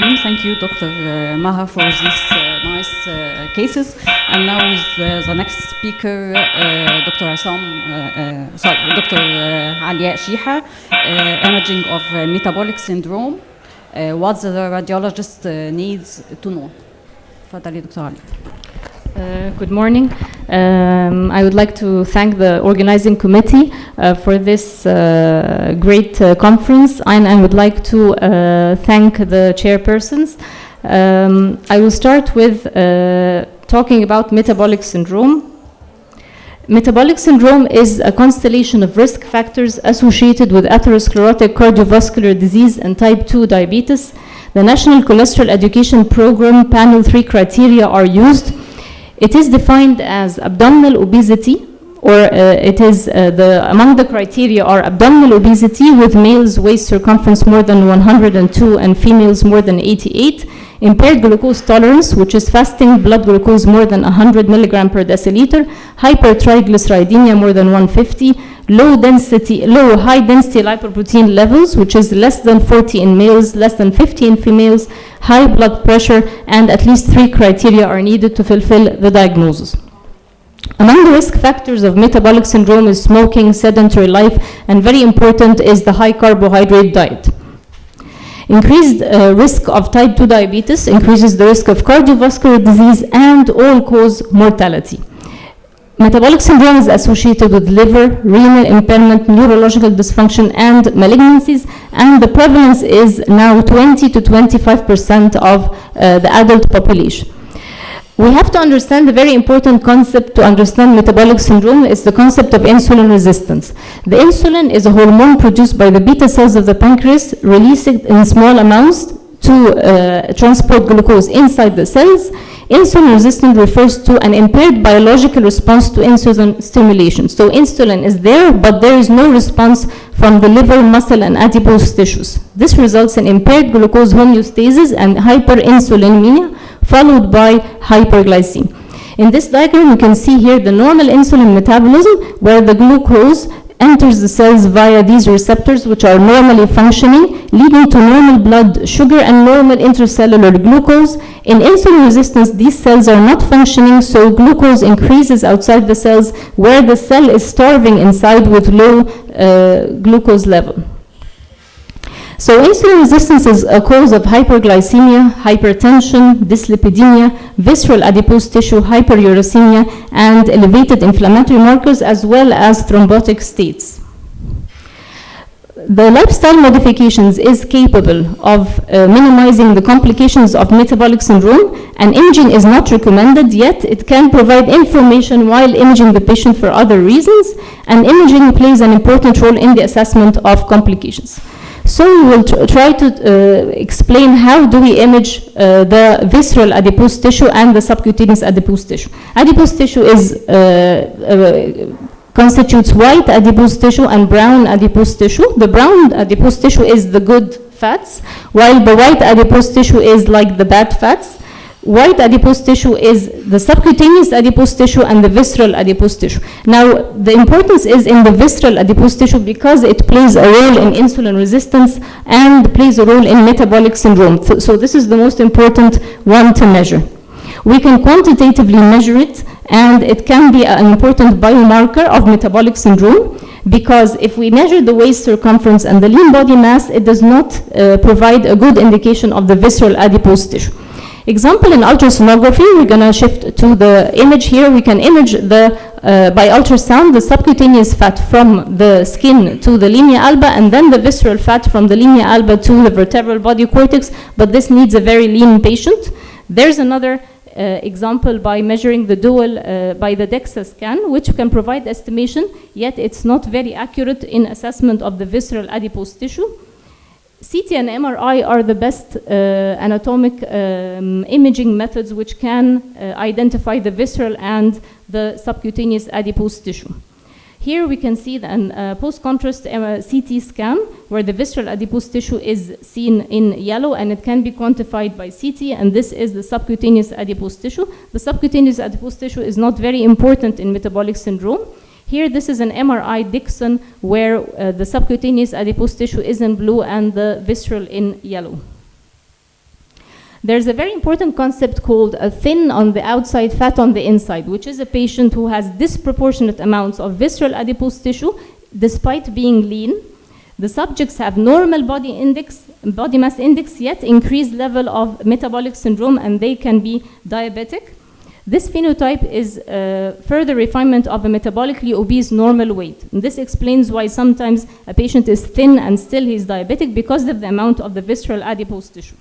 afternoon. Thank you, Dr. Maha, for these nice cases. And now with the next speaker, Dr. Dr. Aliaa Sheha, imaging of metabolic syndrome. What the radiologist needs to know. تفضلي دكتور علي. Good morning. I would like to thank the organizing committee for this great conference, and I would like to thank the chairpersons. I will start with talking about metabolic syndrome. Metabolic syndrome is a constellation of risk factors associated with atherosclerotic cardiovascular disease and type 2 diabetes. The National Cholesterol Education Program Panel 3 criteria are used. It is defined as abdominal obesity, or among the criteria are abdominal obesity with males waist circumference more than 102 and females more than 88, impaired glucose tolerance, which is fasting blood glucose more than 100 milligram per deciliter, hypertriglyceridemia more than 150, high density lipoprotein levels, which is less than 40 in males, less than 50 in females, high blood pressure, and at least 3 criteria are needed to fulfill the diagnosis. Among the risk factors of metabolic syndrome is smoking, sedentary life, and very important is the high carbohydrate diet. Increased risk of type 2 diabetes increases the risk of cardiovascular disease and all-cause mortality. Metabolic syndrome is associated with liver, renal impairment, neurological dysfunction, and malignancies, and the prevalence is now 20 to 25% of the adult population. We have to understand a very important concept to understand metabolic syndrome is the concept of insulin resistance. The insulin is a hormone produced by the beta cells of the pancreas, released in small amounts to transport glucose inside the cells. Insulin resistance refers to an impaired biological response to insulin stimulation. So insulin is there, but there is no response from the liver, muscle, and adipose tissues. This results in impaired glucose homeostasis and hyperinsulinemia, followed by hyperglycemia. In this diagram, you can see here the normal insulin metabolism, where the glucose enters the cells via these receptors, which are normally functioning, leading to normal blood sugar and normal intracellular glucose. In insulin resistance, these cells are not functioning, so glucose increases outside the cells, where the cell is starving inside with low glucose level. So insulin resistance is a cause of hyperglycemia, hypertension, dyslipidemia, visceral adipose tissue, hyperuricemia, and elevated inflammatory markers, as well as thrombotic states. The lifestyle modifications is capable of minimizing the complications of metabolic syndrome, and imaging is not recommended, yet it can provide information while imaging the patient for other reasons, and imaging plays an important role in the assessment of complications. So we will try to explain how do we image the visceral adipose tissue and the subcutaneous adipose tissue. Adipose tissue constitutes white adipose tissue and brown adipose tissue. The brown adipose tissue is the good fats, while the white adipose tissue is like the bad fats. White adipose tissue is the subcutaneous adipose tissue and the visceral adipose tissue. Now, the importance is in the visceral adipose tissue because it plays a role in insulin resistance and plays a role in metabolic syndrome. So this is the most important one to measure. We can quantitatively measure it, and it can be an important biomarker of metabolic syndrome, because if we measure the waist circumference and the lean body mass, it does not provide a good indication of the visceral adipose tissue. Example, in ultrasonography, we're going to shift to the image here. We can image by ultrasound the subcutaneous fat from the skin to the linea alba, and then the visceral fat from the linea alba to the vertebral body cortex, but this needs a very lean patient. There's another example by measuring the dual by the DEXA scan, which can provide estimation, yet it's not very accurate in assessment of the visceral adipose tissue. CT and MRI are the best anatomic imaging methods which can identify the visceral and the subcutaneous adipose tissue. Here we can see a post-contrast CT scan where the visceral adipose tissue is seen in yellow, and it can be quantified by CT, and this is the subcutaneous adipose tissue. The subcutaneous adipose tissue is not very important in metabolic syndrome. Here, this is an MRI Dixon where the subcutaneous adipose tissue is in blue and the visceral in yellow. There's a very important concept called a thin on the outside, fat on the inside, which is a patient who has disproportionate amounts of visceral adipose tissue despite being lean. The subjects have normal body mass index, yet increased level of metabolic syndrome, and they can be diabetic. This phenotype is further refinement of a metabolically obese normal weight. And this explains why sometimes a patient is thin and still he's diabetic because of the amount of the visceral adipose tissue.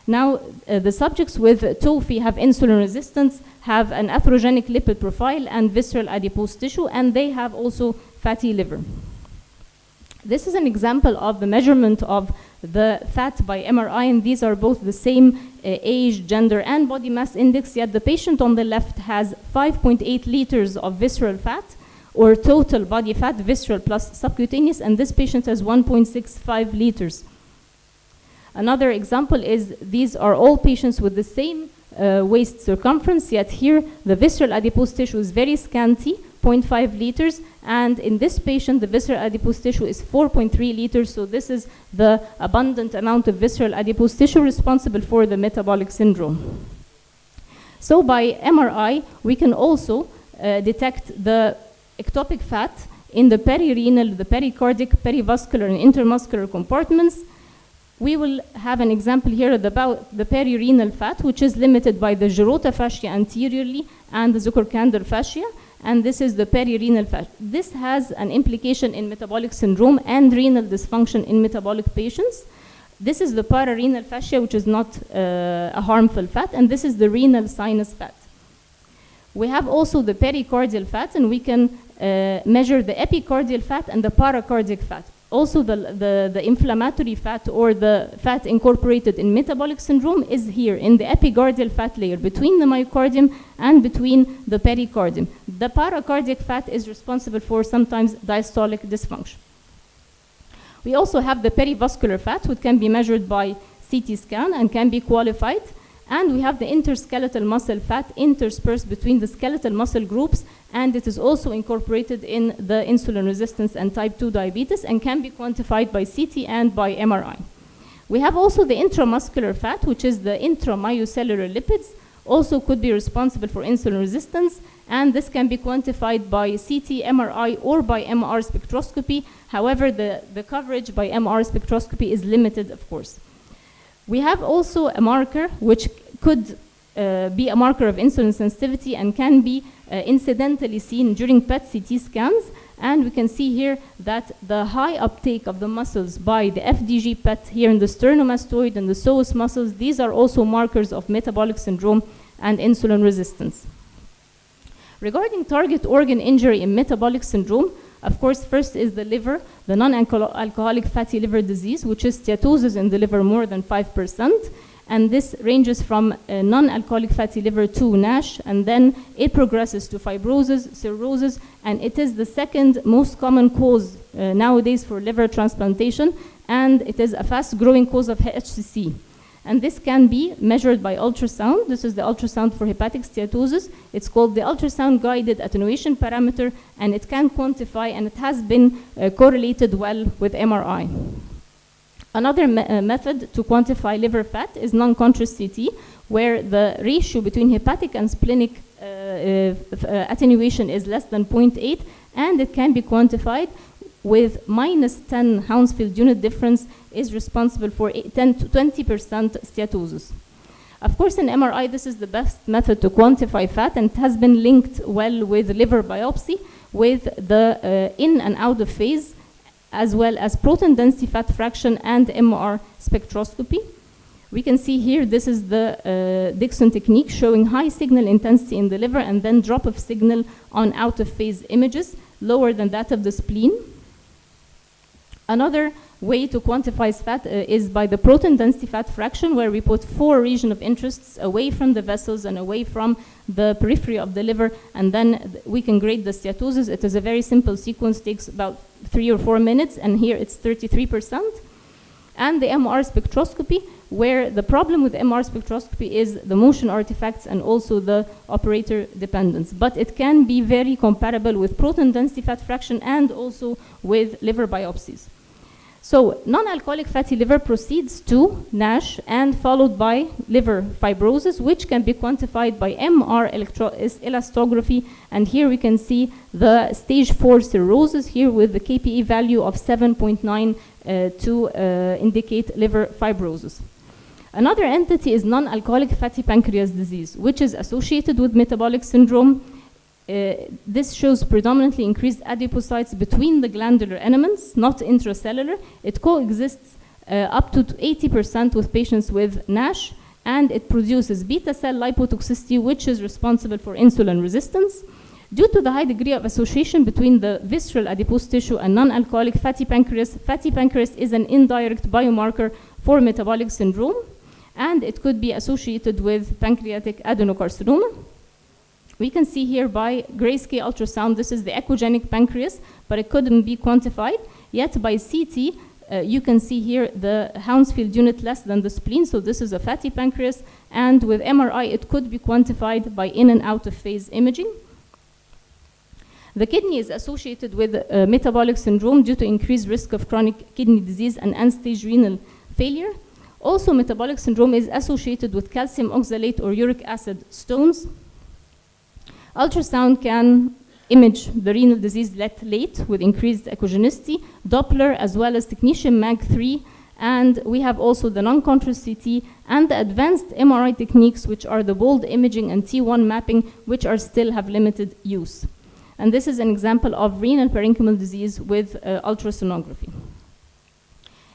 Now, the subjects with TOFI have insulin resistance, have an atherogenic lipid profile and visceral adipose tissue, and they have also fatty liver. This is an example of the measurement of the fat by MRI, and these are both the same age, gender, and body mass index, yet the patient on the left has 5.8 liters of visceral fat, or total body fat, visceral plus subcutaneous, and this patient has 1.65 liters. Another example is these are all patients with the same waist circumference, yet here the visceral adipose tissue is very scanty, 0.5 liters, and in this patient the visceral adipose tissue is 4.3 liters, so this is the abundant amount of visceral adipose tissue responsible for the metabolic syndrome. So by MRI we can also detect the ectopic fat in the perirenal, the pericardic, perivascular, and intermuscular compartments. We will have an example here about the perirenal fat, which is limited by the Gerota fascia anteriorly and the Zuckerkander fascia, and this is the perirenal fat. This has an implication in metabolic syndrome and renal dysfunction in metabolic patients. This is the pararenal fascia, which is not a harmful fat, and this is the renal sinus fat. We have also the pericardial fat, and we can measure the epicardial fat and the paracardic fat. Also, the inflammatory fat, or the fat incorporated in metabolic syndrome, is here in the epicardial fat layer between the myocardium and between the pericardium. The paracardic fat is responsible for sometimes diastolic dysfunction. We also have the perivascular fat, which can be measured by CT scan and can be qualified. And we have the interskeletal muscle fat interspersed between the skeletal muscle groups, and it is also incorporated in the insulin resistance and type 2 diabetes and can be quantified by CT and by MRI. We have also the intramuscular fat, which is the intramyocellular lipids, also could be responsible for insulin resistance, and this can be quantified by CT, MRI, or by MR spectroscopy. However, the coverage by MR spectroscopy is limited, of course. We have also a marker which could be a marker of insulin sensitivity and can be incidentally seen during PET-CT scans. And we can see here that the high uptake of the muscles by the FDG PET here in the sternomastoid and the psoas muscles, these are also markers of metabolic syndrome and insulin resistance. Regarding target organ injury in metabolic syndrome, of course, first is the liver, the non-alcoholic fatty liver disease, which is steatosis in the liver more than 5%. And this ranges from non-alcoholic fatty liver to NASH, and then it progresses to fibrosis, cirrhosis, and it is the second most common cause nowadays for liver transplantation, and it is a fast-growing cause of HCC. And this can be measured by ultrasound. This is the ultrasound for hepatic steatosis. It's called the ultrasound-guided attenuation parameter, and it can quantify, and it has been correlated well with MRI. Another method to quantify liver fat is non-contrast CT, where the ratio between hepatic and splenic attenuation is less than 0.8, and it can be quantified with minus 10 Hounsfield unit difference is responsible for 10 to 20% steatosis. Of course, in MRI, this is the best method to quantify fat, and it has been linked well with liver biopsy, with the in and out of phase, as well as proton density fat fraction and MR spectroscopy. We can see here, this is the Dixon technique showing high signal intensity in the liver and then drop of signal on out of phase images, lower than that of the spleen. Another way to quantify fat is by the proton density fat fraction, where we put 4 regions of interests away from the vessels and away from the periphery of the liver, and then we can grade the steatosis. It is a very simple sequence, takes about 3 or 4 minutes, and here it's 33%. And the MR spectroscopy, where the problem with MR spectroscopy is the motion artifacts and also the operator dependence. But it can be very comparable with proton density fat fraction and also with liver biopsies. So non-alcoholic fatty liver proceeds to NASH and followed by liver fibrosis, which can be quantified by MR elastography. And here we can see the stage 4 cirrhosis here with the KPE value of 7.9 to indicate liver fibrosis. Another entity is non-alcoholic fatty pancreas disease, which is associated with metabolic syndrome. This shows predominantly increased adipocytes between the glandular elements, not intracellular. It coexists up to 80% with patients with NASH, and it produces beta cell lipotoxicity, which is responsible for insulin resistance. Due to the high degree of association between the visceral adipose tissue and non-alcoholic fatty pancreas is an indirect biomarker for metabolic syndrome, and it could be associated with pancreatic adenocarcinoma. We can see here by grayscale ultrasound, this is the echogenic pancreas, but it couldn't be quantified. Yet by CT, you can see here the Hounsfield unit less than the spleen, so this is a fatty pancreas, and with MRI, it could be quantified by in and out of phase imaging. The kidney is associated with metabolic syndrome due to increased risk of chronic kidney disease and end-stage renal failure. Also, metabolic syndrome is associated with calcium oxalate or uric acid stones. Ultrasound can image the renal disease late with increased echogenicity, Doppler, as well as technetium mag3, and we have also the non-contrast CT and the advanced MRI techniques, which are the bold imaging and T1 mapping, which are still have limited use. And this is an example of renal parenchymal disease with ultrasonography.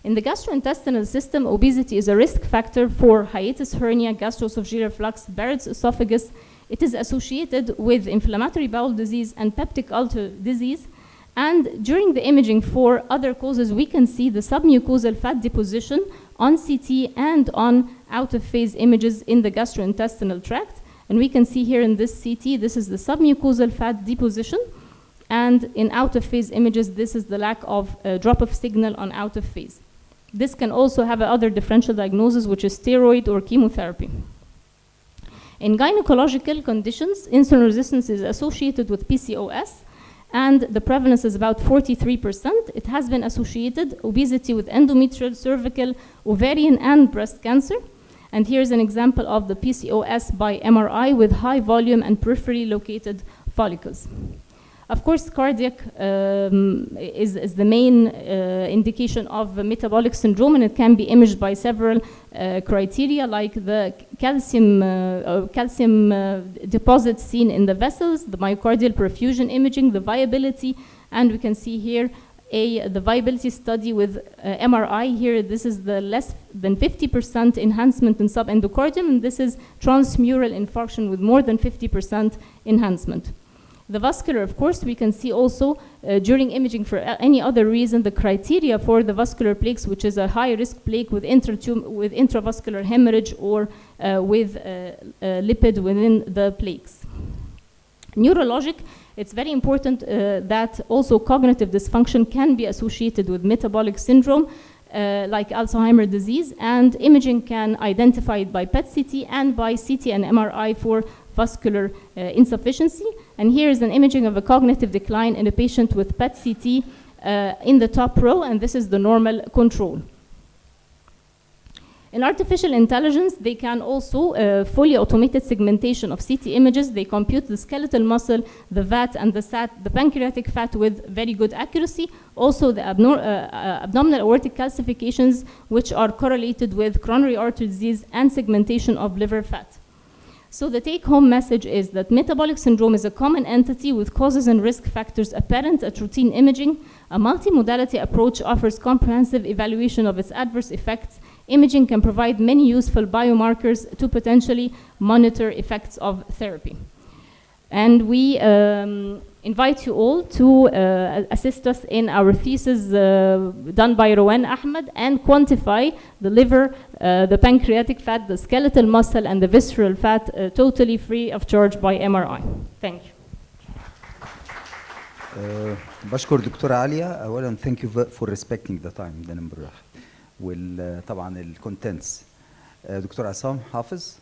In the gastrointestinal system, obesity is a risk factor for hiatus hernia, gastroesophageal reflux, Barrett's esophagus. It is associated with inflammatory bowel disease and peptic ulcer disease. And during the imaging for other causes, we can see the submucosal fat deposition on CT and on out-of-phase images in the gastrointestinal tract. And we can see here in this CT, this is the submucosal fat deposition. And in out-of-phase images, this is the lack of drop-off signal on out-of-phase. This can also have other differential diagnosis, which is steroid or chemotherapy. In gynecological conditions, insulin resistance is associated with PCOS, and the prevalence is about 43%. It has been associated obesity with endometrial, cervical, ovarian, and breast cancer. And here's an example of the PCOS by MRI with high volume and peripherally located follicles. Of course, cardiac is the main indication of metabolic syndrome, and it can be imaged by several criteria, like the calcium deposits seen in the vessels, the myocardial perfusion imaging, the viability, and we can see here the viability study with MRI. Here, this is the less than 50% enhancement in subendocardium, and this is transmural infarction with more than 50% enhancement. The vascular, of course, we can see also during imaging for any other reason the criteria for the vascular plaques, which is a high-risk plaque with intravascular hemorrhage or with lipid within the plaques. Neurologic, it's very important that also cognitive dysfunction can be associated with metabolic syndrome, like Alzheimer's disease, and imaging can identify it by PET-CT and by CT and MRI for vascular insufficiency. And here is an imaging of a cognitive decline in a patient with PET-CT in the top row, and this is the normal control. In artificial intelligence, they can also fully automated segmentation of CT images. They compute the skeletal muscle, the VAT and the SAT, the pancreatic fat with very good accuracy. Also the abdominal aortic calcifications, which are correlated with coronary artery disease and segmentation of liver fat. So the take-home message is that metabolic syndrome is a common entity with causes and risk factors apparent at routine imaging. A multimodality approach offers comprehensive evaluation of its adverse effects. Imaging can provide many useful biomarkers to potentially monitor effects of therapy. And we invite you all to assist us in our thesis done by Rowan Ahmed and quantify the liver, the pancreatic fat, the skeletal muscle, and the visceral fat totally free of charge by MRI. Thank you. بشكر دكتورة عليا. أولا thank you for respecting the time ده نمبر واحد. وطبعا الكونتنتس. دكتور عصام حافظ.